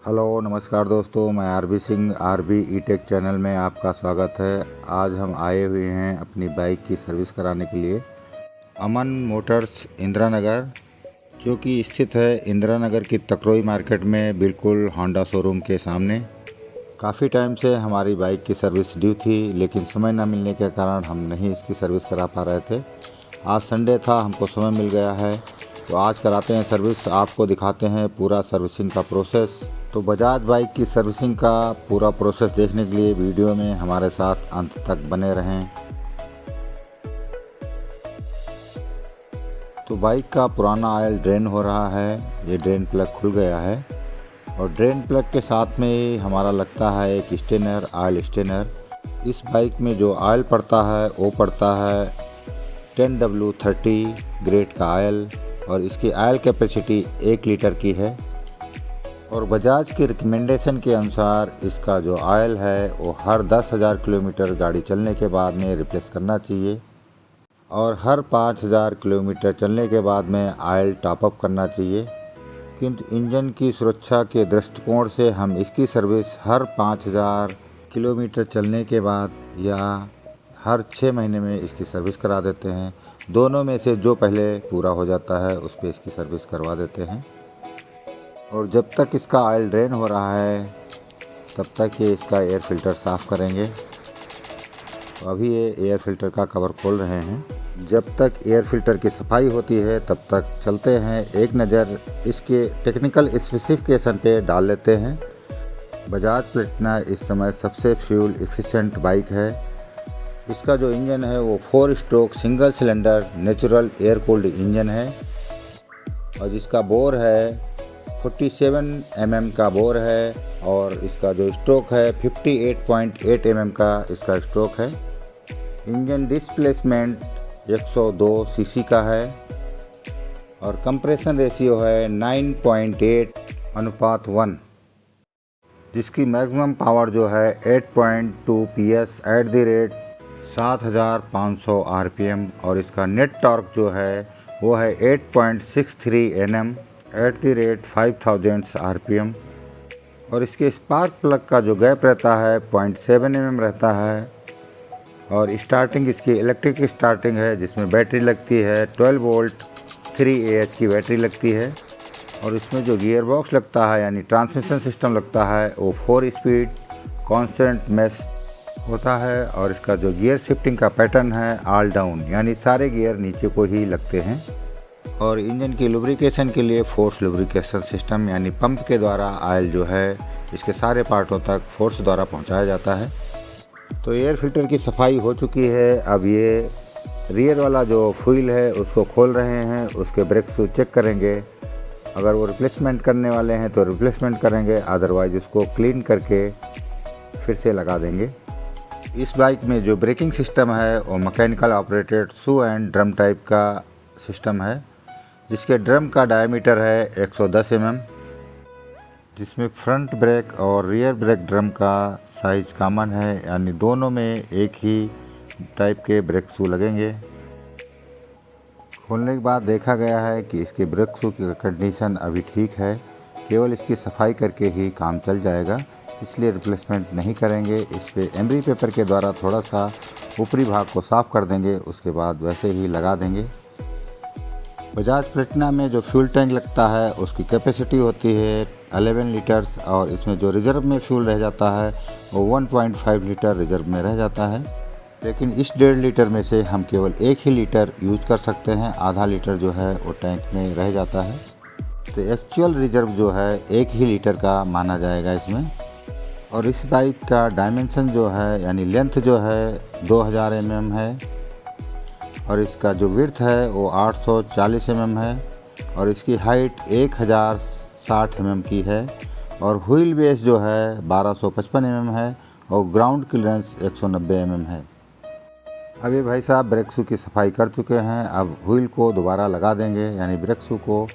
Hello नमस्कार दोस्तों, मैं आरबी सिंह आरबी ई टेक चैनल में आपका स्वागत है। आज हम आए हुए हैं अपनी बाइक की सर्विस कराने के लिए अमन मोटर्स इंदिरा नगर, जो कि स्थित है इंदिरा नगर की तकरोई मार्केट में, बिल्कुल होंडा शोरूम के सामने। काफ़ी टाइम से हमारी बाइक की सर्विस ड्यू थी, लेकिन समय न मिलने के कारण हम नहीं इसकी सर्विस करा पा रहे थे। आज संडे था, हमको समय मिल गया है, तो आज कराते हैं सर्विस। आपको दिखाते हैं पूरा सर्विसिंग का प्रोसेस। तो बजाज बाइक की सर्विसिंग का पूरा प्रोसेस देखने के लिए वीडियो में हमारे साथ अंत तक बने रहें। तो बाइक का पुराना ऑयल ड्रेन हो रहा है, ये ड्रेन प्लग खुल गया है और ड्रेन प्लग के साथ में ही हमारा लगता है एक स्टेनर, ऑयल स्टेनर। इस बाइक में जो ऑयल पड़ता है वो पड़ता है 10W30 ग्रेड का ऑयल, और इसकी ऑयल कैपेसिटी 1 लीटर की है। और बजाज की रिकमेंडेशन के अनुसार इसका जो ऑयल है वो हर 10,000 किलोमीटर गाड़ी चलने के बाद में रिप्लेस करना चाहिए, और हर 5,000 किलोमीटर चलने के बाद में ऑयल टॉपअप करना चाहिए। किंतु इंजन की सुरक्षा के दृष्टिकोण से हम इसकी सर्विस हर 5,000 किलोमीटर चलने के बाद या हर 6 महीने में इसकी सर्विस करा देते हैं। दोनों में से जो पहले पूरा हो जाता है उस पर इसकी सर्विस करवा देते हैं। और जब तक इसका ऑयल ड्रेन हो रहा है तब तक ये इसका एयर फ़िल्टर साफ़ करेंगे। तो अभी ये एयर फ़िल्टर का कवर खोल रहे हैं। जब तक एयर फ़िल्टर की सफाई होती है तब तक चलते हैं, एक नज़र इसके टेक्निकल स्पेसिफिकेशन पे डाल लेते हैं। बजाज प्लेटिना इस समय सबसे फ्यूल एफिशिएंट बाइक है। इसका जो इंजन है वो 4 stroke single cylinder natural air cooled engine है, और जिसका बोर है 47 mm का बोर है, और इसका जो स्ट्रोक है 58.8 mm का इसका स्ट्रोक है। इंजन डिस्प्लेसमेंट 102 सीसी का है, और कंप्रेशन रेशियो है 9.8:1, जिसकी मैक्सिमम पावर जो है 8.2 PS at the rate 7,500 RPM, और इसका नेट टॉर्क जो है वो है 8.63 Nm at the rate 5,000 RPM, और इसके स्पार्क प्लग का जो गैप रहता है 0.7 mm रहता है। और स्टार्टिंग इसकी इलेक्ट्रिक स्टार्टिंग है, जिसमें बैटरी लगती है 12 वोल्ट 3Ah की बैटरी लगती है। और इसमें जो गियर बॉक्स लगता है यानी ट्रांसमिशन सिस्टम लगता है वो 4 स्पीड कॉन्स्टेंट मैश होता है, और इसका जो गियर शिफ्टिंग का पैटर्न है ऑल डाउन, यानी सारे गियर नीचे को ही लगते हैं। और इंजन की लुब्रिकेशन के लिए फोर्स लुब्रिकेशन सिस्टम यानी पंप के द्वारा ऑयल जो है इसके सारे पार्टों तक फोर्स द्वारा पहुंचाया जाता है। तो एयर फिल्टर की सफाई हो चुकी है। अब ये रियर वाला जो फ्यूल है उसको खोल रहे हैं, उसके ब्रेक शूज चेक करेंगे। अगर वो रिप्लेसमेंट करने वाले हैं तो रिप्लेसमेंट करेंगे, अदरवाइज उसको क्लीन करके फिर से लगा देंगे। इस बाइक में जो ब्रेकिंग सिस्टम है वो mechanical operated shoe and drum type का सिस्टम है, जिसके ड्रम का डायमीटर है 110 mm, जिसमें फ्रंट ब्रेक और रियर ब्रेक ड्रम का साइज़ कॉमन है, यानी दोनों में एक ही टाइप के ब्रेक शू लगेंगे। खोलने के बाद देखा गया है कि इसके ब्रेक शू की कंडीशन अभी ठीक है, केवल इसकी सफाई करके ही काम चल जाएगा, इसलिए रिप्लेसमेंट नहीं करेंगे। इस पर एमरी पेपर के द्वारा थोड़ा सा ऊपरी भाग को साफ़ कर देंगे, उसके बाद वैसे ही लगा देंगे। बजाज प्लेटिना में जो फ्यूल टैंक लगता है उसकी कैपेसिटी होती है 11 लीटर्स, और इसमें जो रिज़र्व में फ्यूल रह जाता है वो 1.5 लीटर रिज़र्व में रह जाता है। लेकिन इस 1.5 लीटर में से हम केवल 1 ही लीटर यूज़ कर सकते हैं, आधा लीटर जो है वो टैंक में रह जाता है। तो एक्चुअल रिज़र्व जो है 1 ही लीटर का माना जाएगा इसमें। और इस बाइक का डायमेंशन जो है यानी लेंथ जो है 2000 mm है, और इसका जो विड्थ है वो 840 mm है, और इसकी हाइट 1060 mm की है, और व्हील बेस जो है 1255 mm है, और ग्राउंड क्लियरेंस 190 mm है। अब ये भाई साहब ब्रेक शू की सफाई कर चुके हैं। अब व्हील को दोबारा लगा देंगे, यानी ब्रेक शू को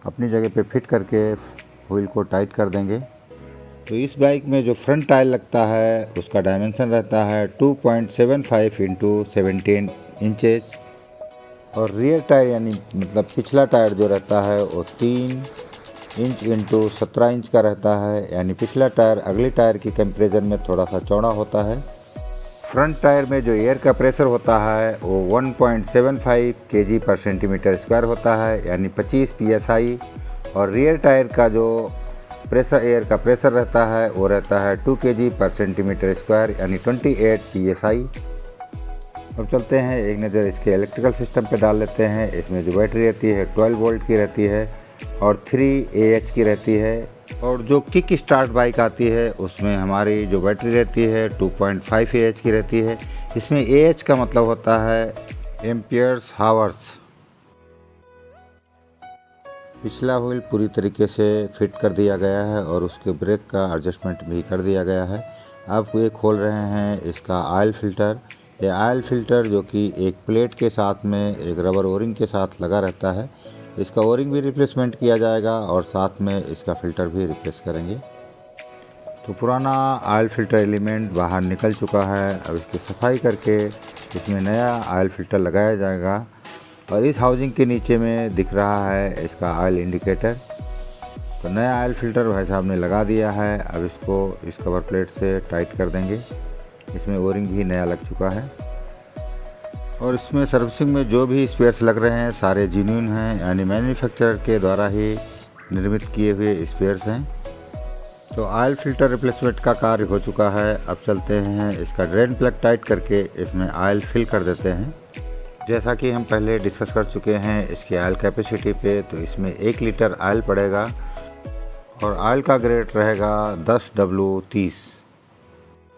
अपनी जगह पे फिट करके व्हील को टाइट कर देंगे। तो इस बाइक में जो फ्रंट टायर लगता है उसका डायमेंशन रहता है 2.75 × 17 इंचेस, और रियर टायर यानी मतलब पिछला टायर जो रहता है वो 3 इंच इंटू 17 इंच का रहता है, यानी पिछला टायर अगले टायर की कंपैरिजन में थोड़ा सा चौड़ा होता है। फ्रंट टायर में जो एयर का प्रेशर होता है वो 1.75 kg पर सेंटीमीटर स्क्वायर होता है, यानी 25 psi। और रियर टायर का जो एयर का प्रेशर रहता है वो रहता है 2 kg पर सेंटीमीटर स्क्वायर, यानी 28 psi। अब चलते हैं एक नज़र इसके इलेक्ट्रिकल सिस्टम पे डाल लेते हैं। इसमें जो बैटरी रहती है 12 वोल्ट की रहती है और 3 Ah की रहती है। और जो किक स्टार्ट बाइक आती है उसमें हमारी जो बैटरी रहती है 2.5 Ah की रहती है। इसमें Ah का मतलब होता है एम्पियर्स हावर्स। पिछला व्हील पूरी तरीके से फिट कर दिया गया है और उसके ब्रेक का एडजस्टमेंट भी कर दिया गया है। अब ये खोल रहे हैं इसका ऑयल फ़िल्टर। ये ऑयल फ़िल्टर जो कि एक प्लेट के साथ में एक रबर ओरिंग के साथ लगा रहता है, इसका ओरिंग भी रिप्लेसमेंट किया जाएगा और साथ में इसका फ़िल्टर भी रिप्लेस करेंगे। तो पुराना ऑयल फ़िल्टर एलिमेंट बाहर निकल चुका है। अब इसकी सफाई करके इसमें नया ऑयल फ़िल्टर लगाया जाएगा। और इस हाउसिंग के नीचे में दिख रहा है इसका ऑयल इंडिकेटर। तो नया ऑयल फ़िल्टर भाई साहब ने लगा दिया है। अब इसको इस कवर प्लेट से टाइट कर देंगे। इसमें ओरिंग भी नया लग चुका है और इसमें सर्विसिंग में जो भी स्पेयर्स लग रहे हैं सारे जेन्युइन हैं, यानी मैन्युफैक्चरर के द्वारा ही निर्मित किए हुए स्पेयर्स हैं। तो ऑयल फ़िल्टर रिप्लेसमेंट का कार्य हो चुका है। अब चलते हैं इसका ड्रेन प्लग टाइट करके इसमें ऑयल फिल कर देते हैं। जैसा कि हम पहले डिस्कस कर चुके हैं इसकी ऑयल कैपेसिटी पे, तो इसमें 1 लीटर ऑयल पड़ेगा और ऑयल का ग्रेड रहेगा 10W30।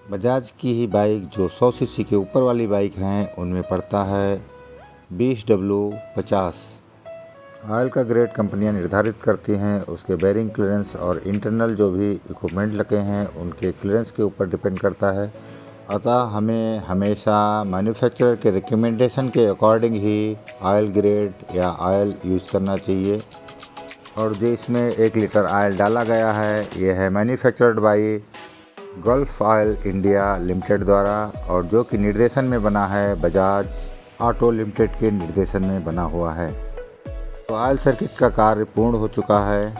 बजाज की ही बाइक जो 100 सीसी के ऊपर वाली बाइक हैं उनमें पड़ता है 20W50। ऑयल का ग्रेड कंपनियां निर्धारित करती हैं उसके बेरिंग क्लियरेंस और इंटरनल जो भी इक्विपमेंट लगे हैं उनके क्लियरेंस के ऊपर डिपेंड करता है। अतः हमें हमेशा मैन्युफैक्चरर के रिकमेंडेशन के अकॉर्डिंग ही ऑयल ग्रेड या ऑयल यूज़ करना चाहिए। और जो इसमें 1 लीटर ऑयल डाला गया है यह है manufactured by gulf oil India limited द्वारा और जो कि निर्देशन में बना है बजाज ऑटो लिमिटेड के निर्देशन में बना हुआ है। तो ऑयल सर्किट का कार्य पूर्ण हो चुका है।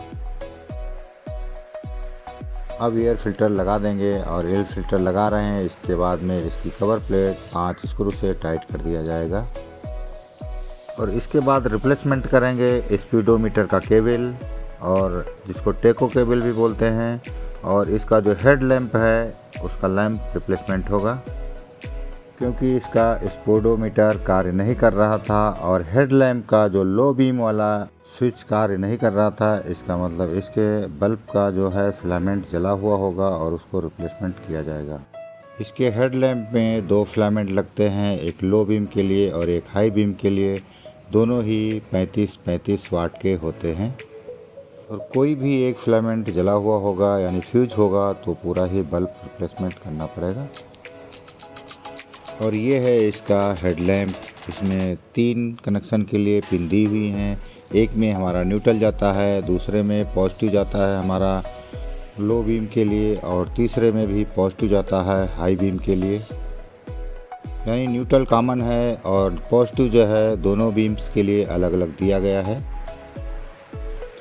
अब एयर फ़िल्टर लगा देंगे और एयर फ़िल्टर लगा रहे हैं। इसके बाद में इसकी कवर प्लेट 5 स्क्रू से टाइट कर दिया जाएगा और इसके बाद रिप्लेसमेंट करेंगे स्पीडोमीटर का केबल, और जिसको टेको केबल भी बोलते हैं। और इसका जो हेड लैंप है उसका लैंप रिप्लेसमेंट होगा क्योंकि इसका स्पीडोमीटर कार्य नहीं कर रहा था और हेड लैंप का जो लो बीम वाला स्विच कार्य नहीं कर रहा था। इसका मतलब इसके बल्ब का जो है फिलामेंट जला हुआ होगा और उसको रिप्लेसमेंट किया जाएगा। इसके हेड लैंप में 2 फिलामेंट लगते हैं, एक लो बीम के लिए और एक हाई बीम के लिए। दोनों ही 35-35 वाट के होते हैं और कोई भी एक फिलामेंट जला हुआ होगा यानी फ्यूज होगा तो पूरा ही बल्ब रिप्लेसमेंट करना पड़ेगा। और ये है इसका हेडलैम्प। इसमें 3 कनेक्शन के लिए पिन दी हुई हैं। एक में हमारा न्यूट्रल जाता है, दूसरे में पॉजिटिव जाता है हमारा लो बीम के लिए और तीसरे में भी पॉजिटिव जाता है हाई बीम के लिए। यानी न्यूट्रल कॉमन है और पॉजिटिव जो है दोनों बीम्स के लिए अलग अलग दिया गया है।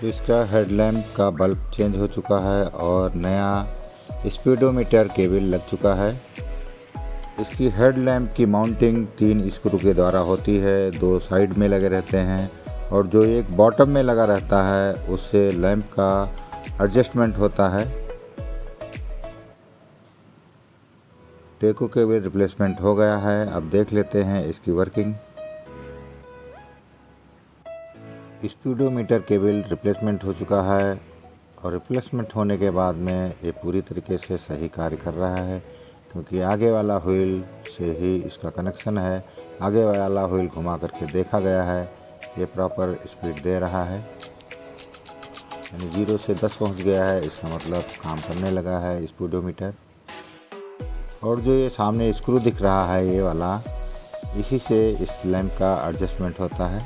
तो इसका हेडलैम्प का बल्ब चेंज हो चुका है और नया स्पीडोमीटर केबल लग चुका है। इसकी हेडलैम्प की माउंटिंग 3 स्क्रू के द्वारा होती है, 2 साइड में लगे रहते हैं और जो एक बॉटम में लगा रहता है उससे लैंप का एडजस्टमेंट होता है। टेको केबल रिप्लेसमेंट हो गया है। अब देख लेते हैं इसकी वर्किंग। स्पीडोमीटर केबल रिप्लेसमेंट हो चुका है और रिप्लेसमेंट होने के बाद में ये पूरी तरीके से सही कार्य कर रहा है क्योंकि आगे वाला व्हील से ही इसका कनेक्शन है। आगे वाला व्हील घुमा करके देखा गया है, ये प्रॉपर स्पीड दे रहा है, यानी 0 से 10 पहुंच गया है। इसका मतलब काम करने लगा है स्पीडोमीटर। और जो ये सामने स्क्रू दिख रहा है ये वाला, इसी से इस लैंप का एडजस्टमेंट होता है।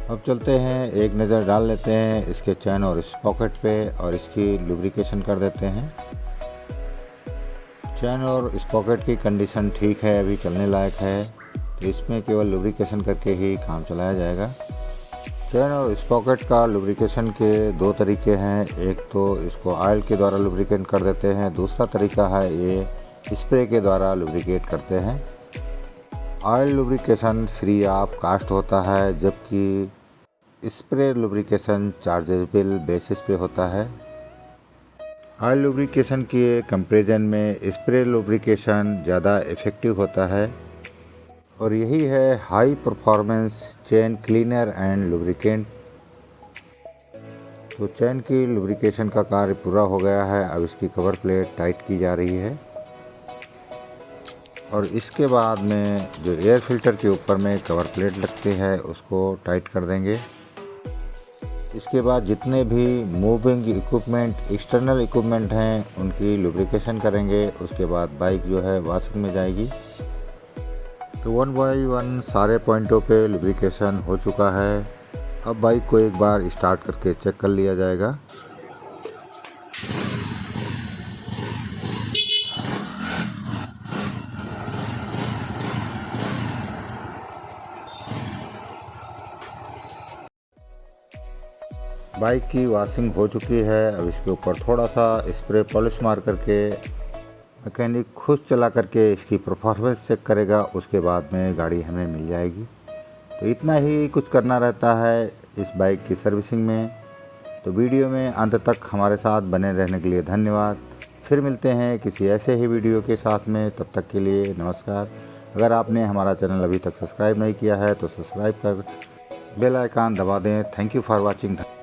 अब चलते हैं एक नज़र डाल लेते हैं इसके चैन और स्पॉकेट पे और इसकी लुब्रिकेशन कर देते हैं। चैन और स्पॉकेट की कंडीशन ठीक है, अभी चलने लायक है, तो इसमें केवल लुब्रिकेशन करके ही काम चलाया जाएगा। चेन और स्पॉकेट का लुब्रिकेशन के दो तरीके हैं। एक तो इसको ऑयल के द्वारा लुब्रिकेट कर देते हैं, दूसरा तरीका है ये स्प्रे के द्वारा लुब्रिकेट करते हैं। Oil lubrication free of cost होता है, जबकि स्प्रे लुब्रिकेशन चार्जेबल बेसिस पे होता है। ऑयल लुब्रिकेशन के कंपैरिजन में स्प्रे लुब्रिकेशन ज़्यादा इफ़ेक्टिव होता है और यही है high performance chain cleaner and lubricant. तो चेन की लुब्रिकेशन का कार्य पूरा हो गया है। अब इसकी कवर प्लेट टाइट की जा रही है और इसके बाद में जो एयर फिल्टर के ऊपर में कवर प्लेट लगती है उसको टाइट कर देंगे। इसके बाद जितने भी मूविंग इक्विपमेंट, एक्सटर्नल इक्विपमेंट हैं उनकी लुब्रिकेशन करेंगे। उसके बाद बाइक जो है वॉशिंग में जाएगी। तो 1 बाय 1 सारे पॉइंटों पे लुब्रिकेशन हो चुका है। अब बाइक को एक बार स्टार्ट करके चेक कर लिया जाएगा। बाइक की वॉशिंग हो चुकी है। अब इसके ऊपर थोड़ा सा स्प्रे पॉलिश मार करके मैकेनिक खुद चला करके इसकी परफॉर्मेंस चेक करेगा। उसके बाद में गाड़ी हमें मिल जाएगी। तो इतना ही कुछ करना रहता है इस बाइक की सर्विसिंग में। तो वीडियो में अंत तक हमारे साथ बने रहने के लिए धन्यवाद। फिर मिलते हैं किसी ऐसे ही वीडियो के साथ में। तब तक के लिए नमस्कार। अगर आपने हमारा चैनल अभी तक सब्सक्राइब नहीं किया है तो सब्सक्राइब कर बेल आइकन दबा दें। Thank you for watching.